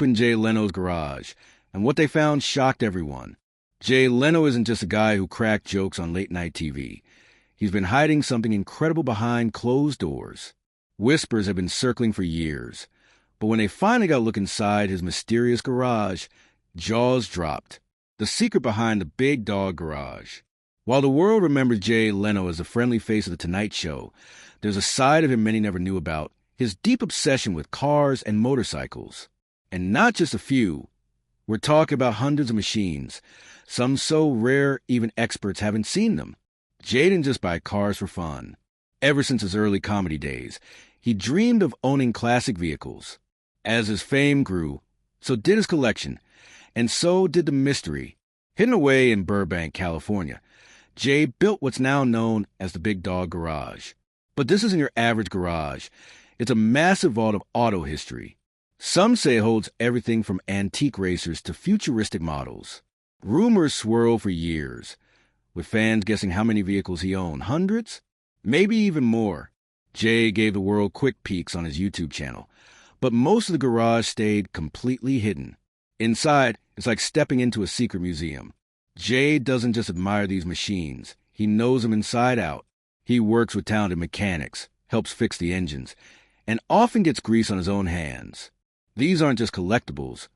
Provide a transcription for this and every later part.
opened Jay Leno's garage, and what they found shocked everyone. Jay Leno isn't just a guy who cracked jokes on late-night TV. He's been hiding something incredible behind closed doors. Whispers have been circling for years. But when they finally got a look inside his mysterious garage, jaws dropped. The secret behind the Big Dog Garage. While the world remembers Jay Leno as the friendly face of The Tonight Show, there's a side of him many never knew about, his deep obsession with cars and motorcycles. And not just a few. We're talking about hundreds of machines, some so rare even experts haven't seen them. Jay didn't just buy cars for fun. Ever since his early comedy days, he dreamed of owning classic vehicles. As his fame grew, so did his collection, and so did the mystery. Hidden away in Burbank, California, Jay built what's now known as the Big Dog Garage. But this isn't your average garage. It's a massive vault of auto history. Some say it holds everything from antique racers to futuristic models. Rumors swirl for years, with fans guessing how many vehicles he owned. Hundreds? Maybe even more. Jay gave the world quick peeks on his YouTube channel, but most of the garage stayed completely hidden. Inside, it's like stepping into a secret museum. Jay doesn't just admire these machines. He knows them inside out. He works with talented mechanics, helps fix the engines, and often gets grease on his own hands. These aren't just collectibles.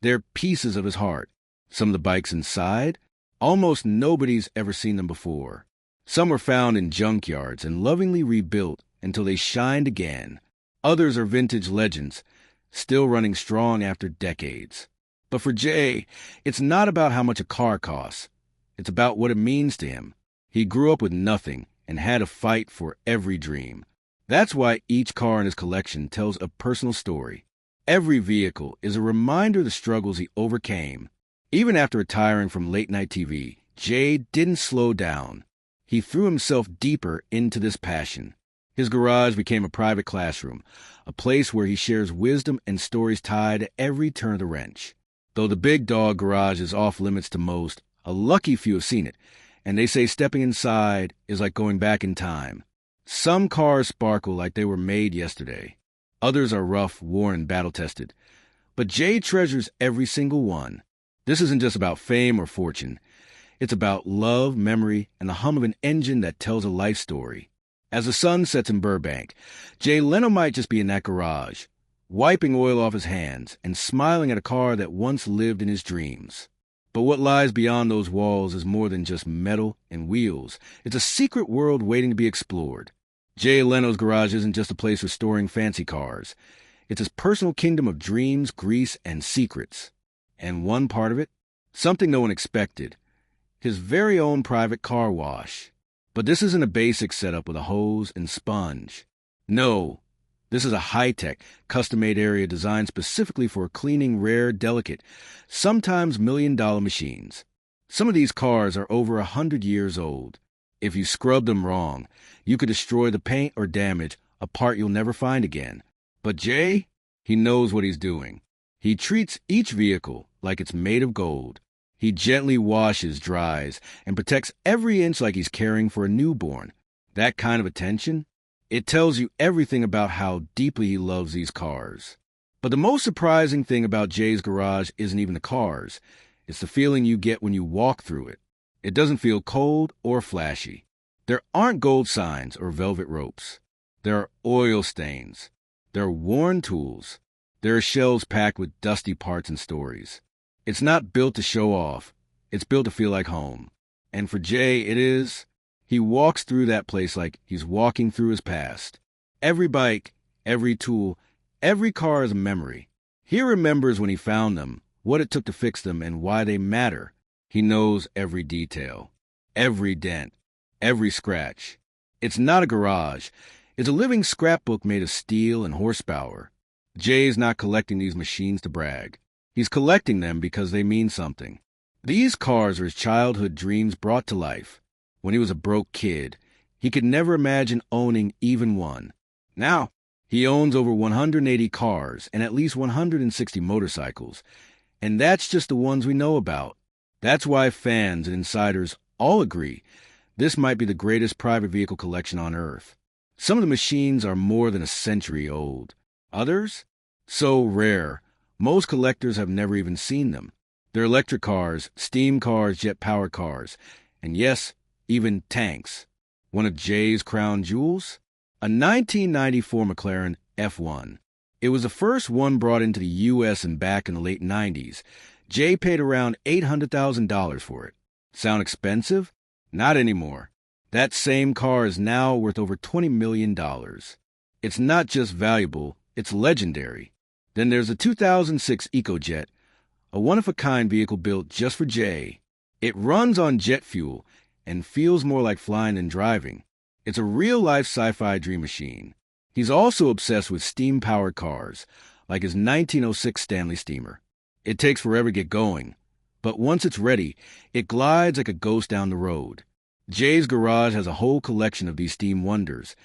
They're pieces of his heart. Some of the bikes inside, almost nobody's ever seen them before. Some were found in junkyards and lovingly rebuilt until they shined again. Others are vintage legends, still running strong after decades. But for Jay, it's not about how much a car costs. It's about what it means to him. He grew up with nothing and had to fight for every dream. That's why each car in his collection tells a personal story. Every vehicle is a reminder of the struggles he overcame. Even after retiring from late-night TV, Jay didn't slow down. He threw himself deeper into this passion. His garage became a private classroom, a place where he shares wisdom and stories tied to every turn of the wrench. Though the Big Dog Garage is off limits to most, a lucky few have seen it, and they say stepping inside is like going back in time. Some cars sparkle like they were made yesterday. Others are rough, worn, and battle-tested. But Jay treasures every single one. This isn't just about fame or fortune. It's about love, memory, and the hum of an engine that tells a life story. As the sun sets in Burbank, Jay Leno might just be in that garage, wiping oil off his hands and smiling at a car that once lived in his dreams. But what lies beyond those walls is more than just metal and wheels. It's a secret world waiting to be explored. Jay Leno's garage isn't just a place for storing fancy cars. It's his personal kingdom of dreams, grease, and secrets. And one part of it, something no one expected, his very own private car wash. But this isn't a basic setup with a hose and sponge. No, this is a high-tech, custom-made area designed specifically for cleaning rare, delicate, sometimes million-dollar machines. Some of these cars are over 100 years old. If you scrub them wrong, you could destroy the paint or damage a part you'll never find again. But Jay, he knows what he's doing. He treats each vehicle like it's made of gold. He gently washes, dries, and protects every inch like he's caring for a newborn. That kind of attention, it tells you everything about how deeply he loves these cars. But the most surprising thing about Jay's garage isn't even the cars. It's the feeling you get when you walk through it. It doesn't feel cold or flashy. There aren't gold signs or velvet ropes. There are oil stains. There are worn tools. There are shelves packed with dusty parts and stories. It's not built to show off. It's built to feel like home. And for Jay, it is. He walks through that place like he's walking through his past. Every bike, every tool, every car is a memory. He remembers when he found them, what it took to fix them, and why they matter. He knows every detail, every dent, every scratch. It's not a garage. It's a living scrapbook made of steel and horsepower. Jay's not collecting these machines to brag. He's collecting them because they mean something. These cars are his childhood dreams brought to life. When he was a broke kid, he could never imagine owning even one. Now, he owns over 180 cars and at least 160 motorcycles. And that's just the ones we know about. That's why fans and insiders all agree this might be the greatest private vehicle collection on Earth. Some of the machines are more than a century old. Others? So rare, Most collectors have never even seen them. They're electric cars, steam cars, jet-powered cars, and yes, even tanks. One of Jay's crown jewels? A 1994 McLaren F1. It was the first one brought into the U.S. and back in the late 90s. Jay paid around $800,000 for it. Sound expensive? Not anymore. That same car is now worth over $20 million. It's not just valuable, it's legendary. Then there's a 2006 EcoJet, a one-of-a-kind vehicle built just for Jay. It runs on jet fuel and feels more like flying than driving. It's a real-life sci-fi dream machine. He's also obsessed with steam-powered cars, like his 1906 Stanley Steamer. It takes forever to get going, but once it's ready, it glides like a ghost down the road. Jay's garage has a whole collection of these steam wonders,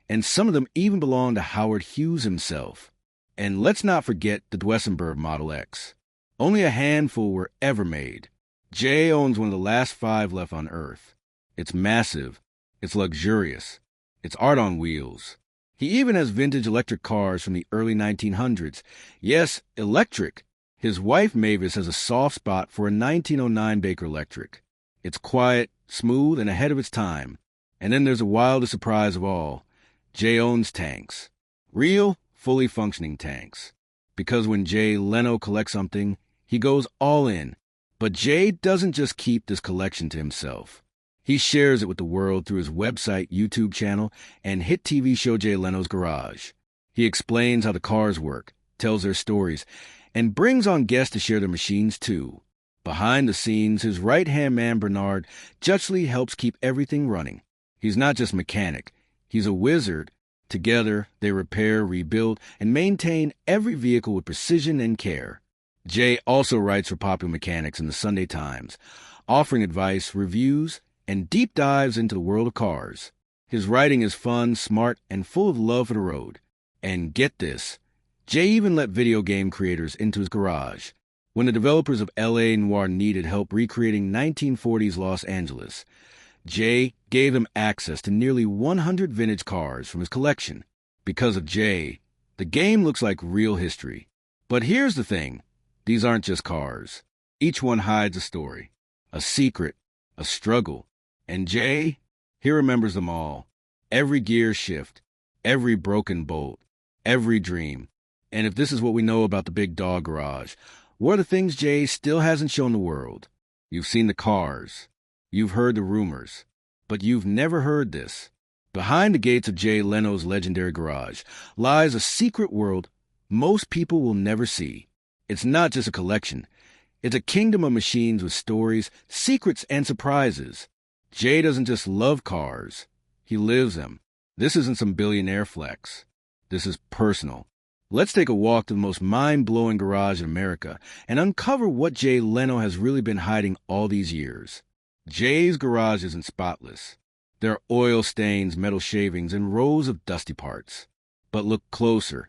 and some of them even belong to Howard Hughes himself. And let's not forget the Duesenberg Model X. Only a handful were ever made. Jay owns one of the last 5 left on Earth. It's massive. It's luxurious. It's art on wheels. He even has vintage electric cars from the early 1900s. Yes, electric. His wife Mavis has a soft spot for a 1909 Baker Electric. It's quiet, smooth, and ahead of its time. And then there's the wildest surprise of all. Jay owns tanks. Real, fully functioning tanks. Because when Jay Leno collects something, he goes all in. But Jay doesn't just keep this collection to himself. He shares it with the world through his website, YouTube channel, and hit TV show Jay Leno's Garage. He explains how the cars work, tells their stories, and brings on guests to share their machines too. Behind the scenes, his right-hand man Bernard justly helps keep everything running. He's not just a mechanic, he's a wizard. Together, they repair, rebuild, and maintain every vehicle with precision and care. Jay also writes for Popular Mechanics in the Sunday Times, offering advice, reviews, and deep dives into the world of cars. His writing is fun, smart, and full of love for the road. And get this, Jay even let video game creators into his garage. When the developers of L.A. Noire needed help recreating 1940s Los Angeles, Jay gave them access to nearly 100 vintage cars from his collection. Because of Jay, the game looks like real history. But here's the thing, these aren't just cars. Each one hides a story, a secret, a struggle. And Jay, he remembers them all. Every gear shift, every broken bolt, every dream. And if this is what we know about the Big Dog Garage, what are the things Jay still hasn't shown the world? You've seen the cars. You've heard the rumors. But you've never heard this. Behind the gates of Jay Leno's legendary garage lies a secret world most people will never see. It's not just a collection. It's a kingdom of machines with stories, secrets, and surprises. Jay doesn't just love cars. He lives them. This isn't some billionaire flex. This is personal. Let's take a walk to the most mind-blowing garage in America and uncover what Jay Leno has really been hiding all these years. Jay's garage isn't spotless. There are oil stains, metal shavings, and rows of dusty parts. But look closer,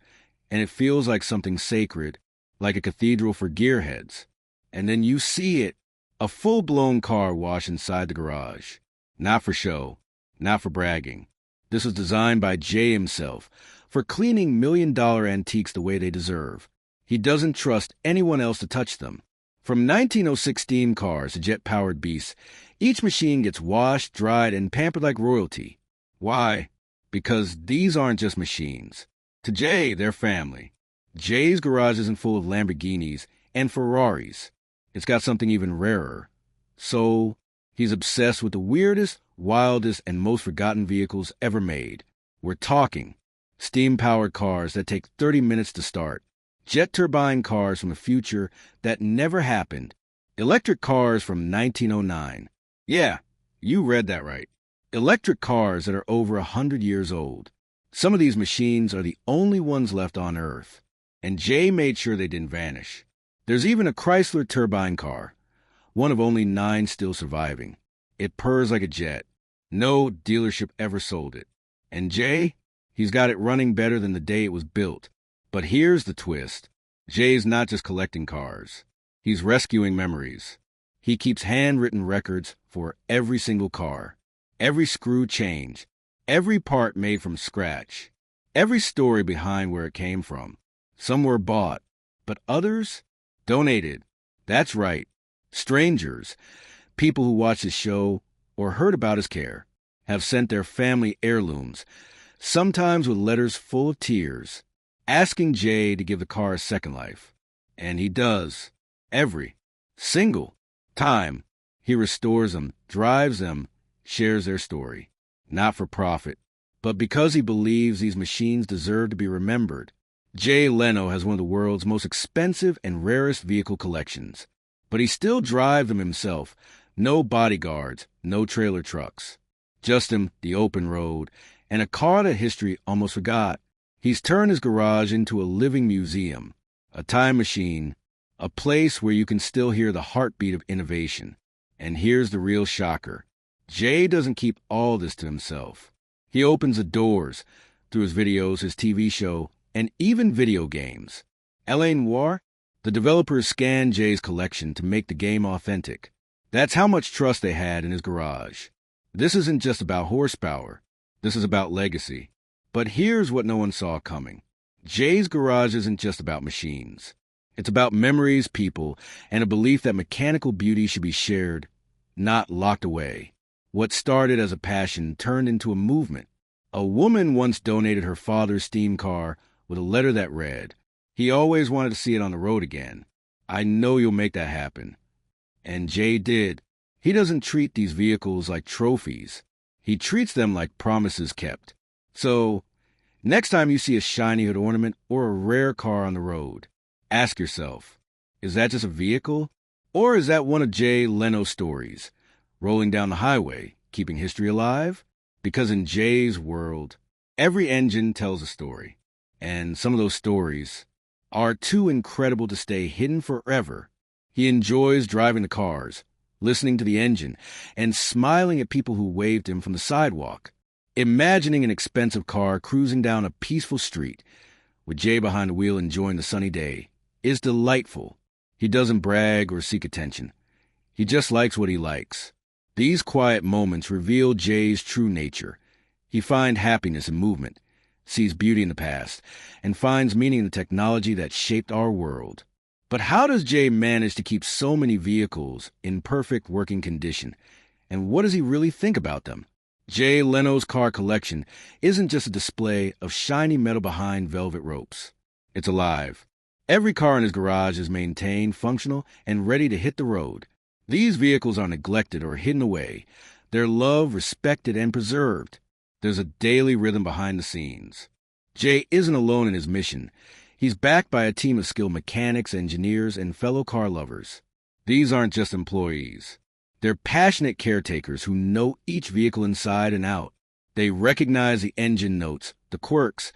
and it feels like something sacred, like a cathedral for gearheads. And then you see it, a full-blown car wash inside the garage. Not for show, not for bragging. This was designed by Jay himself, for cleaning million-dollar antiques the way they deserve. He doesn't trust anyone else to touch them. From 1906 steam cars to jet-powered beasts, each machine gets washed, dried, and pampered like royalty. Why? Because these aren't just machines. To Jay, they're family. Jay's garage isn't full of Lamborghinis and Ferraris. It's got something even rarer. So, he's obsessed with the weirdest, wildest, and most forgotten vehicles ever made. We're talking steam-powered cars that take 30 minutes to start. Jet turbine cars from the future that never happened. Electric cars from 1909. Yeah, you read that right. Electric cars that are over 100 years old. Some of these machines are the only ones left on Earth. And Jay made sure they didn't vanish. There's even a Chrysler turbine car, one of only 9 still surviving. It purrs like a jet. No dealership ever sold it. And Jay, he's got it running better than the day it was built. But here's the twist. Jay's not just collecting cars. He's rescuing memories. He keeps handwritten records for every single car, every screw change, every part made from scratch, every story behind where it came from. Some were bought, But others donated. That's right. Strangers, people who watched his show or heard about his care, have sent their family heirlooms, sometimes with letters full of tears, asking Jay to give the car a second life. And he does. Every single time he restores them, drives them, shares their story. Not for profit, but because he believes these machines deserve to be remembered. Jay Leno has one of the world's most expensive and rarest vehicle collections. But he still drives them himself. No bodyguards, no trailer trucks. Just him, the open road, and a car that history almost forgot. He's turned his garage into a living museum, a time machine, a place where you can still hear the heartbeat of innovation. And here's the real shocker. Jay doesn't keep all this to himself. He opens the doors through his videos, his TV show, and even video games. L.A. Noire, the developers scanned Jay's collection to make the game authentic. That's how much trust they had in his garage. This isn't just about horsepower. This is about legacy. But here's what no one saw coming. Jay's garage isn't just about machines. It's about memories, people, and a belief that mechanical beauty should be shared, not locked away. What started as a passion turned into a movement. A woman once donated her father's steam car with a letter that read, "He always wanted to see it on the road again. I know you'll make that happen." And Jay did. He doesn't treat these vehicles like trophies. He treats them like promises kept. So, next time you see a shiny hood ornament or a rare car on the road, ask yourself, is that just a vehicle? Or is that one of Jay Leno's stories, rolling down the highway, keeping history alive? Because in Jay's world, every engine tells a story. And some of those stories are too incredible to stay hidden forever. He enjoys driving the cars, listening to the engine, and smiling at people who waved him from the sidewalk. Imagining an expensive car cruising down a peaceful street with Jay behind the wheel enjoying the sunny day is delightful. He doesn't brag or seek attention. He just likes what he likes. These quiet moments reveal Jay's true nature. He finds happiness in movement, sees beauty in the past, and finds meaning in the technology that shaped our world. But how does Jay manage to keep so many vehicles in perfect working condition? And what does he really think about them? Jay Leno's car collection isn't just a display of shiny metal behind velvet ropes. It's alive. Every car in his garage is maintained, functional, and ready to hit the road. These vehicles are neglected or hidden away. They're loved, respected, and preserved. There's a daily rhythm behind the scenes. Jay isn't alone in his mission. He's backed by a team of skilled mechanics, engineers, and fellow car lovers. These aren't just employees. They're passionate caretakers who know each vehicle inside and out. They recognize the engine notes, the quirks,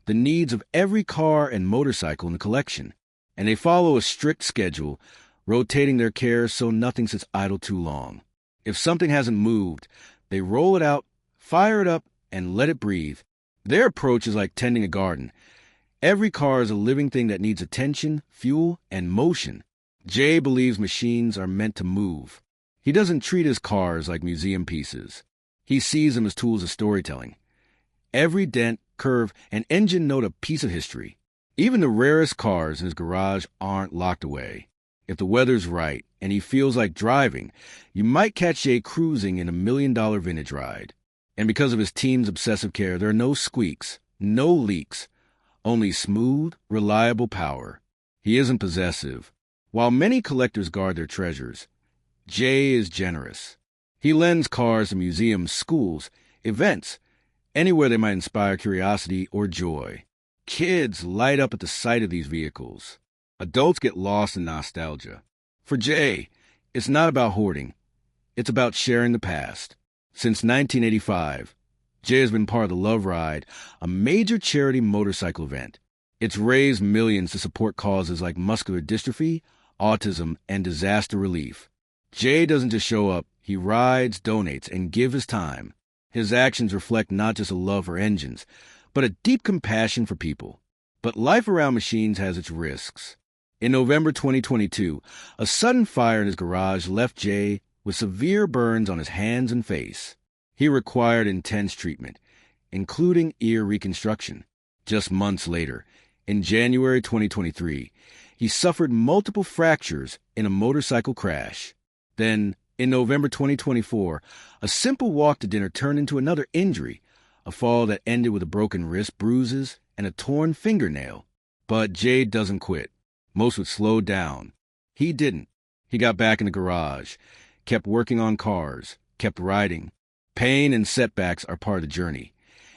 the needs of every car and motorcycle in the collection. And they follow a strict schedule, rotating their care so nothing sits idle too long. If something hasn't moved, they roll it out, fire it up, and let it breathe. Their approach is like tending a garden. Every car is a living thing that needs attention, fuel, and motion. Jay believes machines are meant to move. He doesn't treat his cars like museum pieces. He sees them as tools of storytelling. Every dent, curve, and engine note a piece of history. Even the rarest cars in his garage aren't locked away. If the weather's right and he feels like driving, you might catch Jay cruising in $1 million vintage ride. And because of his team's obsessive care, there are no squeaks, no leaks, only smooth, reliable power. He isn't possessive. While many collectors guard their treasures, Jay is generous. He lends cars to museums, schools, events, anywhere they might inspire curiosity or joy. Kids light up at the sight of these vehicles. Adults get lost in nostalgia. For Jay, it's not about hoarding. It's about sharing the past. Since 1985, Jay has been part of the Love Ride, a major charity motorcycle event. It's raised millions to support causes like muscular dystrophy, autism, and disaster relief. Jay doesn't just show up. He rides, donates, and gives his time. His actions reflect not just a love for engines, but a deep compassion for people. But life around machines has its risks. In November 2022, a sudden fire in his garage left Jay with severe burns on his hands and face. He required intense treatment, including ear reconstruction. Just months later, in January 2023, He suffered multiple fractures in a motorcycle crash. Then, in November 2024, a simple walk to dinner turned into another injury, a fall that ended with a broken wrist, bruises, and a torn fingernail. But Jay doesn't quit. Most would slow down. He didn't. He got back in the garage, kept working on cars, kept riding. Pain and setbacks are part of the journey,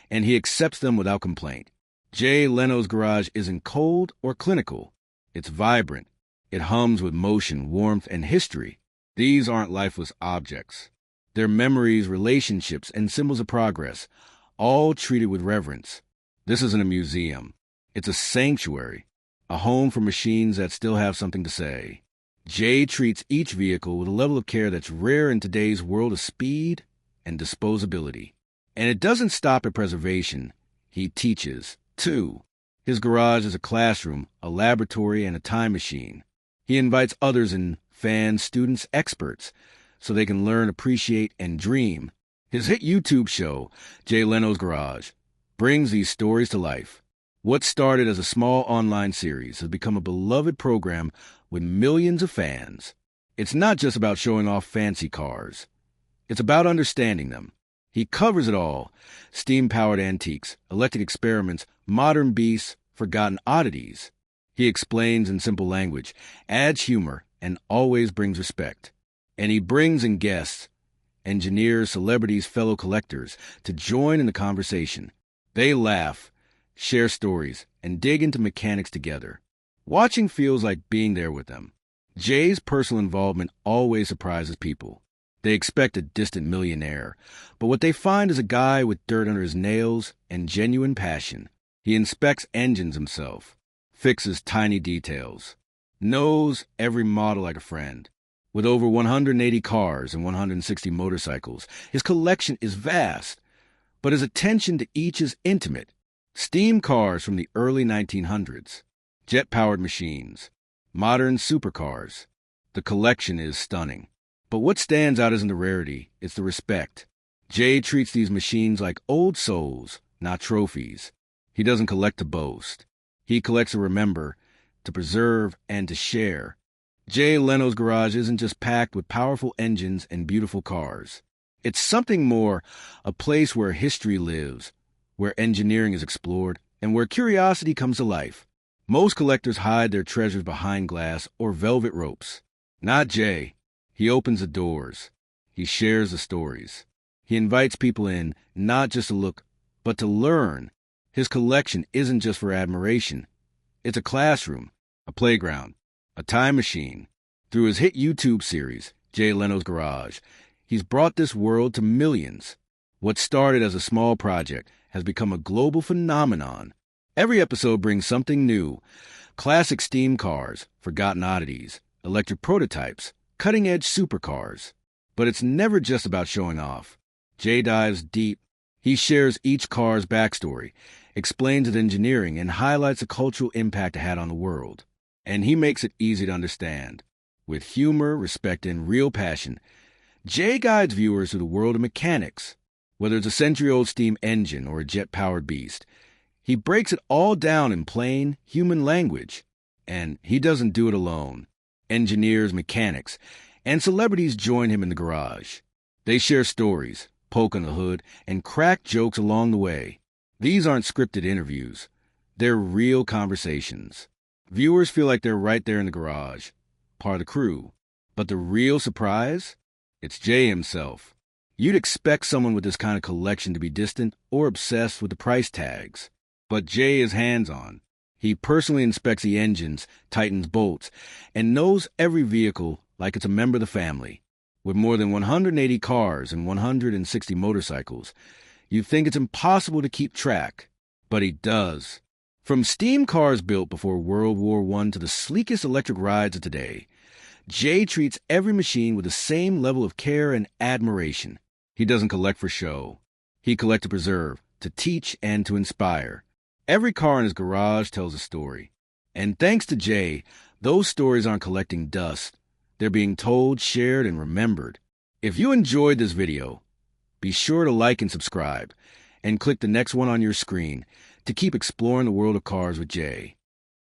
and he accepts them without complaint. Jay Leno's garage isn't cold or clinical. It's vibrant. It hums with motion, warmth, and history. These aren't lifeless objects. They're memories, relationships, and symbols of progress, all treated with reverence. This isn't a museum. It's a sanctuary, a home for machines that still have something to say. Jay treats each vehicle with a level of care that's rare in today's world of speed and disposability. And it doesn't stop at preservation. He teaches, too. His garage is a classroom, a laboratory, and a time machine. He invites others in, fans, students, experts, so they can learn, appreciate, and dream. His hit YouTube show, Jay Leno's Garage, brings these stories to life. What started as a small online series has become a beloved program with millions of fans. It's not just about showing off fancy cars. It's about understanding them. He covers it all: steam-powered antiques, electric experiments, modern beasts, forgotten oddities. He explains in simple language, adds humor, and always brings respect. And he brings in guests, engineers, celebrities, fellow collectors, to join in the conversation. They laugh, share stories, and dig into mechanics together. Watching feels like being there with them. Jay's personal involvement always surprises people. They expect a distant millionaire, but what they find is a guy with dirt under his nails and genuine passion. He inspects engines himself, fixes tiny details, knows every model like a friend. With over 180 cars and 160 motorcycles, his collection is vast, but his attention to each is intimate. Steam cars from the early 1900s, jet-powered machines, modern supercars. The collection is stunning. But what stands out isn't the rarity, it's the respect. Jay treats these machines like old souls, not trophies. He doesn't collect to boast. He collects to remember, to preserve, and to share. Jay Leno's garage isn't just packed with powerful engines and beautiful cars. It's something more, a place where history lives, where engineering is explored, and where curiosity comes to life. Most collectors hide their treasures behind glass or velvet ropes. Not Jay. He opens the doors. He shares the stories. He invites people in, not just to look, but to learn. His collection isn't just for admiration. It's a classroom, a playground, a time machine. Through his hit YouTube series, Jay Leno's Garage, he's brought this world to millions. What started as a small project has become a global phenomenon. Every episode brings something new: classic steam cars, forgotten oddities, electric prototypes, cutting-edge supercars. But it's never just about showing off. Jay dives deep. He shares each car's backstory, explains its engineering, and highlights the cultural impact it had on the world. And he makes it easy to understand. With humor, respect, and real passion, Jay guides viewers through the world of mechanics. Whether it's a century-old steam engine or a jet-powered beast, he breaks it all down in plain, human language. And he doesn't do it alone. Engineers, mechanics, and celebrities join him in the garage. They share stories, poke on the hood, and crack jokes along the way. These aren't scripted interviews. They're real conversations. Viewers feel like they're right there in the garage, part of the crew. But the real surprise? It's Jay himself. You'd expect someone with this kind of collection to be distant or obsessed with the price tags. But Jay is hands-on. He personally inspects the engines, tightens bolts, and knows every vehicle like it's a member of the family. With more than 180 cars and 160 motorcycles, you'd think it's impossible to keep track. But he does. From steam cars built before World War I to the sleekest electric rides of today, Jay treats every machine with the same level of care and admiration. He doesn't collect for show. He collects to preserve, to teach, and to inspire. Every car in his garage tells a story. And thanks to Jay, those stories aren't collecting dust. They're being told, shared, and remembered. If you enjoyed this video, be sure to like and subscribe, and click the next one on your screen to keep exploring the world of cars with Jay.